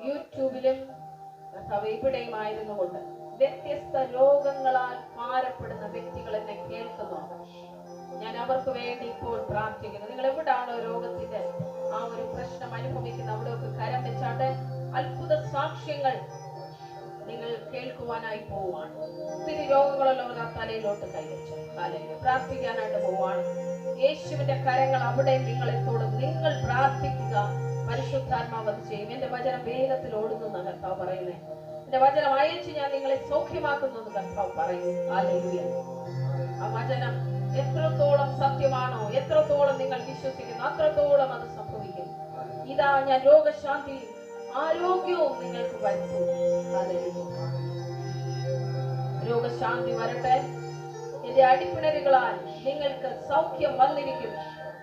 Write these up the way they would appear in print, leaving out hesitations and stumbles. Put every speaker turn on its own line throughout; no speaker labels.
യൂട്യൂബിലും ഇവിടെയുമായിരുന്നു കൊണ്ട് വ്യത്യസ്ത രോഗങ്ങളാൽ ഭാരപ്പെടുന്ന വ്യക്തികൾ എന്നെ കേൾക്കുന്നുണ്ട്. ഞാൻ അവർക്ക് വേണ്ടി ഇപ്പോൾ പ്രാർത്ഥിക്കുന്നു. നിങ്ങൾ എവിടാണോ രോഗത്തിന്റെ ആ ഒരു പ്രശ്നം അനുഭവിക്കുന്ന അവിടെയൊക്കെ കരം വെച്ചാട്ട് അത്ഭുത സാക്ഷ്യങ്ങൾ നിങ്ങൾ കേൾക്കുവാനായി പോവുകയാണ്. ഒത്തിരി രോഗങ്ങളുള്ളവർ ആ തലയിലോട്ട് കൈവച്ചു പ്രാർത്ഥിക്കാനായിട്ട് പോവുകയാണ്. യേശുവിന്റെ കരങ്ങൾ അവിടെ നിങ്ങളെ തൊടും. നിങ്ങൾ പ്രാർത്ഥിക്കുക, പരിശുദ്ധാത്മാവ് അത് ചെയ്യും. എന്റെ വചനം വേഗത്തിൽ ഓടുന്നു കർത്താവ് പറയുന്നേ. എന്റെ വചനം അയച്ച് ഞാൻ നിങ്ങളെ സൗഖ്യമാക്കുന്നത് കർത്താവ് പറയുന്നു. ഹല്ലേലൂയ. ആ വചനം എത്രത്തോളം സത്യമാണോ, എത്രത്തോളം നിങ്ങൾ വിശ്വസിക്കുന്നു, അത്രത്തോളം അത് സംഭവിക്കും. ഇതാ ഞാൻ രോഗശാന്തി ആരോഗ്യവും നിങ്ങൾക്ക് വരുത്തും. രോഗശാന്തി വരട്ടെ. എന്റെ അടിപ്പിണരുകളാൽ നിങ്ങൾക്ക് സൗഖ്യം വന്നിരിക്കും.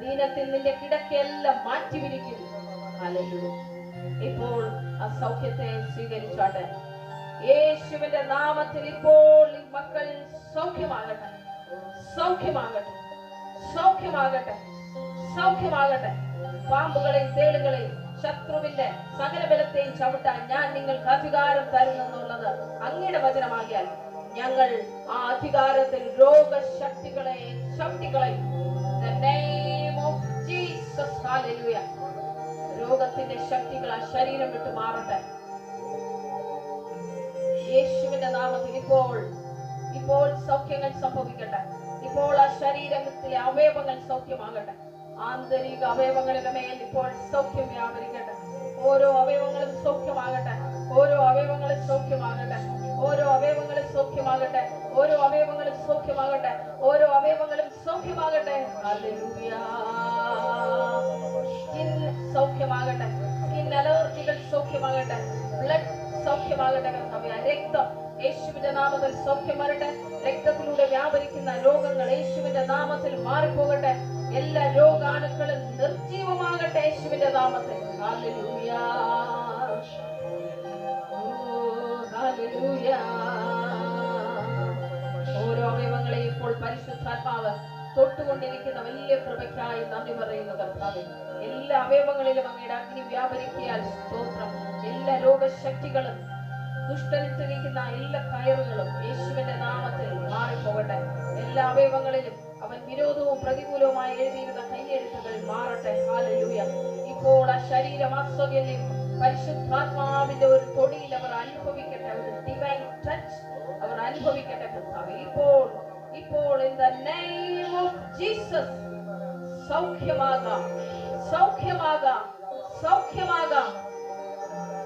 ദീനത്തിൽ നിന്റെ കിടക്കയെല്ലാം മാറ്റിവിരിക്കും. ഹല്ലേലൂയ. ഇപ്പോൾ ആ സൗഖ്യത്തെ സ്വീകരിച്ചാട്ടെ. യേശുവിന്റെ നാമത്തിൽ ഇപ്പോൾ ഈ മക്കൾ സൗഖ്യമാകട്ടെ, സൗഖ്യമാകട്ടെ, സൗഖ്യമാകട്ടെ, സൗഖ്യമാകട്ടെ. പാമ്പുകളെയും തേളുകളെയും ശത്രുവിന്റെ സകല ബലത്തെയും ചവിട്ടാൻ ഞാൻ നിങ്ങൾക്ക് അധികാരം തരുന്നെന്നുള്ളത് അങ്ങയുടെ വചനമാകിയാൽ ഞങ്ങൾ ആ അധികാരത്തിൽ രോഗശക്തികളെ ചവിട്ടികളയും. The name of Jesus. Hallelujah. രോഗത്തിന്റെ ശക്തികൾ ആ ശരീരം വിട്ട് മാറട്ടെ. യേശുവിന്റെ നാമത്തിൽ ഇപ്പോൾ സൗഖ്യങ്ങൾ സംഭവിക്കട്ടെ. ഇപ്പോൾ ആ ശരീരത്തിലെ അവയവങ്ങൾ സൗഖ്യമാകട്ടെ. ആന്തരിക അവയവങ്ങളുടെ മേൽ ഇപ്പോൾ സൗഖ്യം വ്യാപരിക്കട്ടെ. ഓരോ അവയവങ്ങളും സൗഖ്യമാകട്ടെ. ഓരോ അവയവങ്ങളും സൗഖ്യമാകട്ടെ. ഓരോ അവയവങ്ങളും സൗഖ്യമാകട്ടെ. ഓരോ അവയവങ്ങളും സൗഖ്യമാകട്ടെ. ഓരോ അവയവങ്ങളും സൗഖ്യമാകട്ടെ. ഹല്ലേലൂയ. സ്കിൻ സൗഖ്യമാകട്ടെ. സ്കിൻ അലർജികൾ സൗഖ്യമാകട്ടെ. ബ്ലഡ് സൗഖ്യമാകട്ടെ. രക്തം യേശുവിന്റെ നാമത്തിൽ സൗഖ്യം വരട്ടെ. രക്തത്തിലൂടെ വ്യാപരിക്കുന്ന രോഗങ്ങൾ യേശുവിന്റെ നാമത്തിൽ മാറിപ്പോകട്ടെ. എല്ലാ രോഗാണുക്കളും നിർജീവമാകട്ടെ യേശുവിന്റെ നാമത്തിൽ. ഹല്ലേലൂയ. ഹല്ലേലൂയ. ഓരോ അവയവങ്ങളെയും ഇപ്പോൾ പരിശുദ്ധാത്മാവ് തൊട്ടുകൊണ്ടിരിക്കുന്ന വലിയ കൃപയ്ക്കായി നന്ദി പറയുന്നു കർത്താവേ. എല്ലാ അവയവങ്ങളിലും അങ്ങയുടെ അഗ്നി വ്യാപരിക്കിയാൽ സ്തോത്രം. എല്ലാ രോഗശക്തികളും ദുഷ്ടനിട്ടിരിക്കുന്ന എല്ലാ കയറുകളും യേശുവിന്റെ നാമത്തിൽ മാറിപ്പോകട്ടെ. എല്ലാ അവയവങ്ങളിലും അവൻ വിരോധവും പ്രതികൂലവുമായി എഴുതിയിരുന്ന കൈയെഴുത്തുകൾ മാറട്ടെ. ഹല്ലേലൂയ. ഇപ്പോൾ ആ ശരീരം അസ്വകല്യം പരിശുദ്ധാത്മാവിന്റെ ഒരു തൊടിയിൽ അവർ അനുഭവിക്കട്ടെ. ഒരു ഡിവൈൻ ടച്ച് അവർ അനുഭവിക്കട്ടെ കർത്താവേ. ഇപ്പോൾ in the name of Jesus സൗഖ്യമാകാം, സൗഖ്യമാകാം, സൗഖ്യമാകാം.